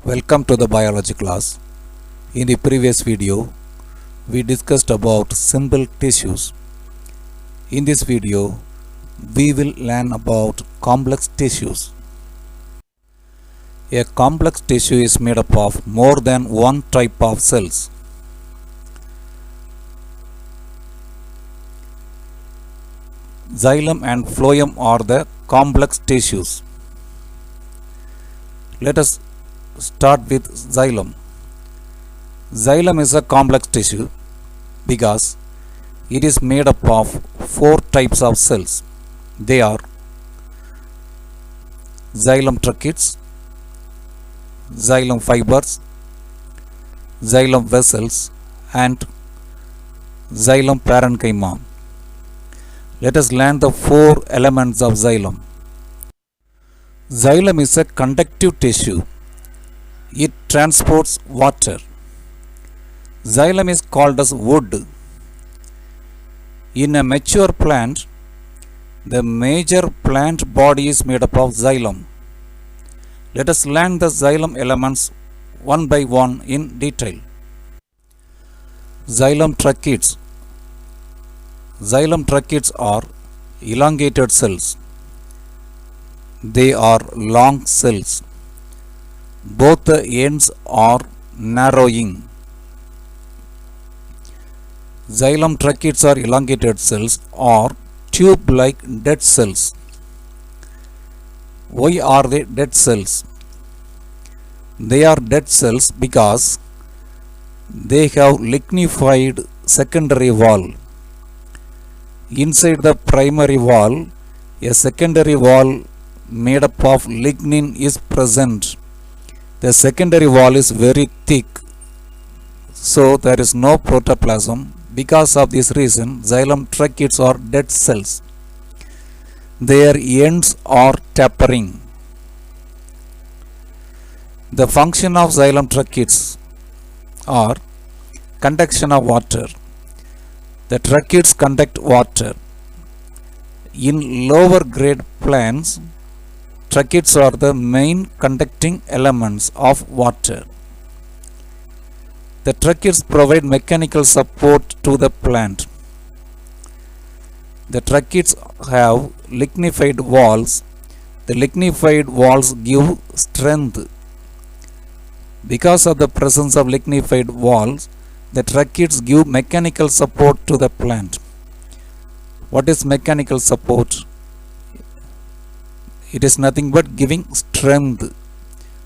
Welcome to the biology class. In the previous video, we discussed about simple tissues. In this video, we will learn about complex tissues. A complex tissue is made up of more than one type of cells. Xylem and phloem are the complex tissues. Let us start with xylem. Xylem is a complex tissue because it is made up of four types of cells. They are xylem tracheids, xylem fibers, xylem vessels, and xylem parenchyma. Let us learn the four elements of xylem. Xylem is a conductive tissue. It transports water. Xylem is called as wood. In a mature plant, the major plant body is made up of xylem. Let us learn the xylem elements one by one in detail. Xylem tracheids. Xylem tracheids are elongated cells. They are long cells. Both the ends are narrowing. Xylem tracheids are elongated cells or tube-like dead cells. Why are they dead cells? They are dead cells because they have lignified secondary wall. Inside the primary wall, a secondary wall made up of lignin is present. The secondary wall is very thick, so there is no protoplasm. Because of this reason, xylem tracheids are dead cells. Their ends are tapering. The function of xylem tracheids are conduction of water. The tracheids conduct water. In lower grade plants, tracheids are the main conducting elements of water. The tracheids provide mechanical support to the plant. The tracheids have lignified walls. The lignified walls give strength. Because of the presence of lignified walls, the tracheids give mechanical support to the plant. What is mechanical support? It is nothing but giving strength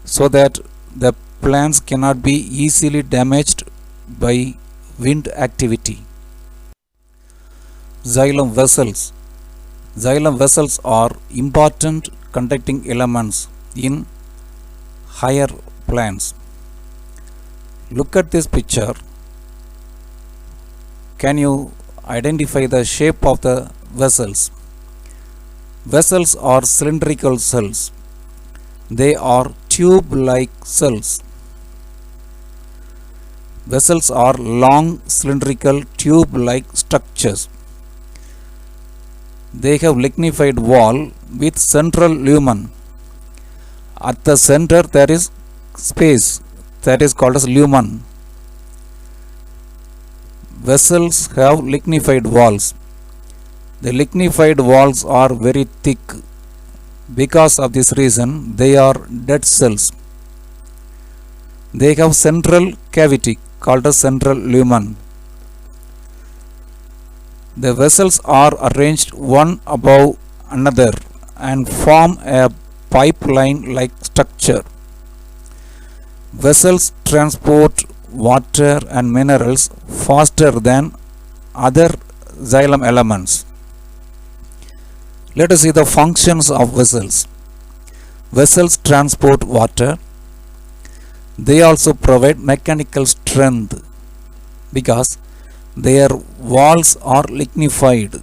so that the plants cannot be easily damaged by wind activity. Xylem vessels. Xylem vessels are important conducting elements in higher plants. Look at this picture. Can you identify the shape of the vessels? Vessels are cylindrical cells. They are tube-like cells. Vessels are long cylindrical tube-like structures. They have lignified wall with central lumen. At the center there is space that is called as lumen. Vessels have lignified walls. The lignified walls are very thick. Because of this reason, they are dead cells. They have central cavity called a central lumen. The vessels are arranged one above another and form a pipeline-like structure. Vessels transport water and minerals faster than other xylem elements. Let us see the functions of vessels. Vessels transport water. They also provide mechanical strength because their walls are lignified.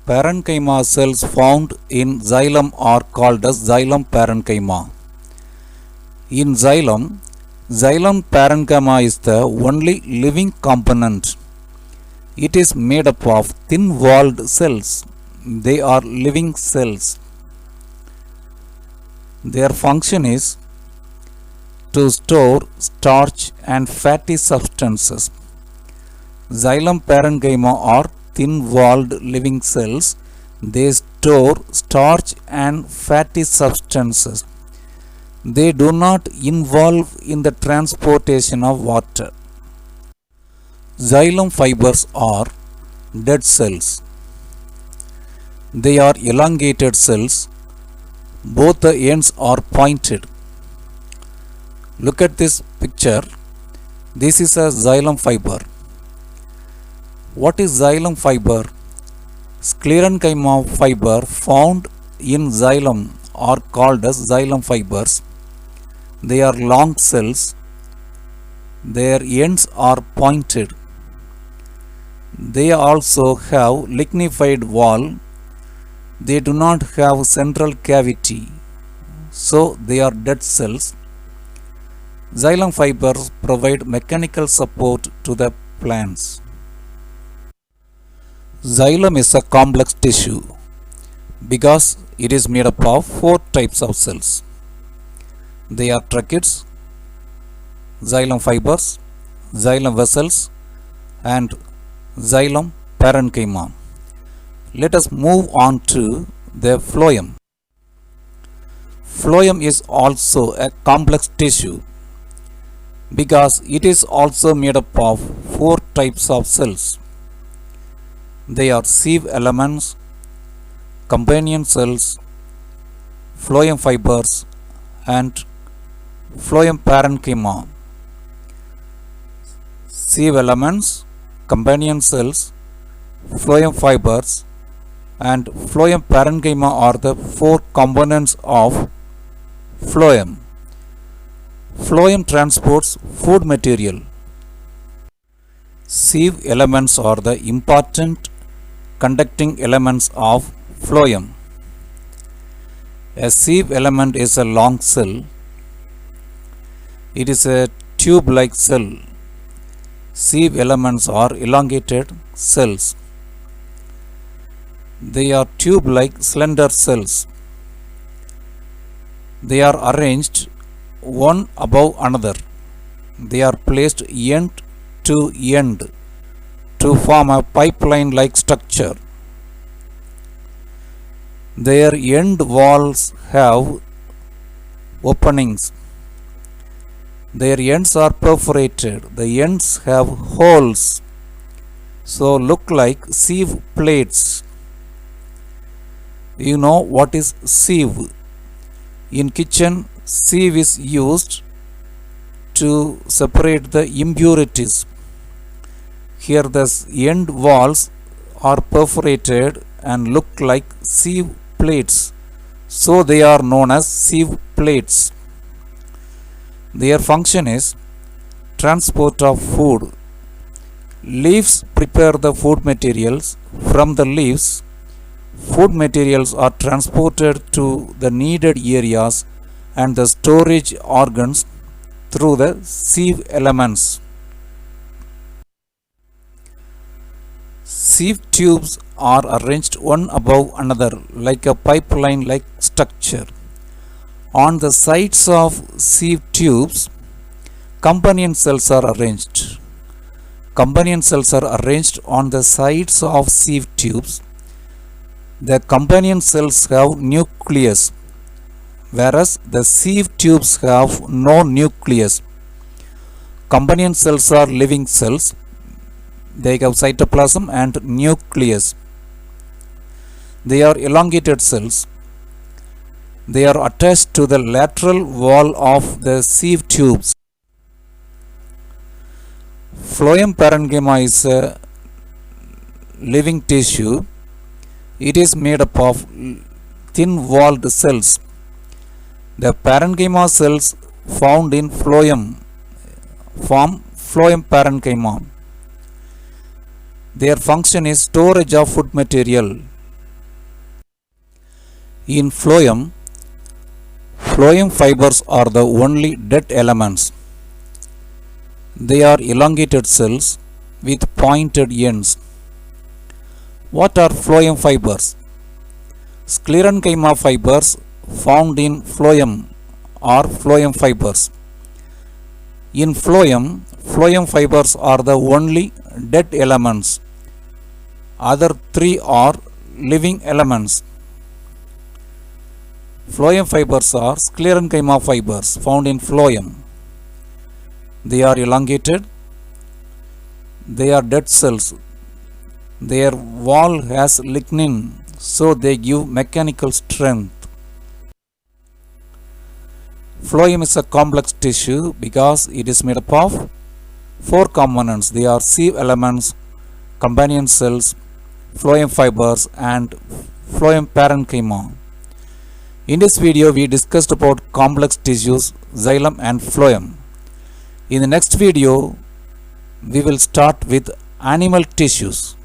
Parenchyma cells found in xylem are called as xylem parenchyma. In xylem, xylem parenchyma is the only living component. It is made up of thin-walled cells. They are living cells. Their function is to store starch and fatty substances. Xylem parenchyma are thin-walled living cells. They store starch and fatty substances. They do not involve in the transportation of water. Xylem fibers are dead cells. They are elongated cells. Both the ends are pointed. Look at this picture. This is a xylem fiber. What is xylem fiber? Sclerenchyma fiber found in xylem are called as xylem fibers. They are long cells. Their ends are pointed. They also have lignified wall. They do not have central cavity, so they are dead cells. Xylem fibers provide mechanical support to the plants. Xylem is a complex tissue because it is made up of 4 types of cells. They are tracheids, xylem fibers, xylem vessels, and xylem parenchyma. Let us move on to the phloem. Phloem is also a complex tissue because it is also made up of 4 types of cells. They are sieve elements, companion cells, phloem fibers, and phloem parenchyma. Sieve elements, companion cells, phloem fibers, and phloem parenchyma are the 4 components of phloem. Phloem transports food material. Sieve elements are the important conducting elements of phloem. A sieve element is a long cell. It is a tube-like cell. Sieve elements are elongated cells. They are tube-like slender cells. They are arranged one above another. They are placed end to end to form a pipeline-like structure. Their end walls have openings. Their ends are perforated. The ends have holes, so look like sieve plates. You know what is sieve? In kitchen, sieve is used to separate the impurities. Here the end walls are perforated and look like sieve plates, so they are known as sieve plates. Their function is transport of food. Leaves prepare the food materials. From the leaves, food materials are transported to the needed areas and the storage organs through the sieve elements. Sieve tubes are arranged one above another like a pipeline-like structure. On the sides of sieve tubes, companion cells are arranged. Companion cells are arranged on the sides of sieve tubes. The companion cells have nucleus, whereas the sieve tubes have no nucleus. Companion cells are living cells. They have cytoplasm and nucleus. They are elongated cells. They are attached to the lateral wall of the sieve tubes. Phloem parenchyma is a living tissue. It is made up of thin-walled cells. The parenchyma cells found in phloem form phloem parenchyma. Their function is storage of food material. In phloem, phloem fibers are the only dead elements. They are elongated cells with pointed ends. What are phloem fibers? Sclerenchyma fibers found in phloem are phloem fibers. In phloem, phloem fibers are the only dead elements. Other three are living elements. Phloem fibers are sclerenchyma fibers found in phloem. They are elongated. They are dead cells. Their wall has lignin, so they give mechanical strength. Phloem is a complex tissue because it is made up of four components. They are sieve elements, companion cells, phloem fibers, and phloem parenchyma. In this video, we discussed about complex tissues, xylem and phloem. In the next video, we will start with animal tissues.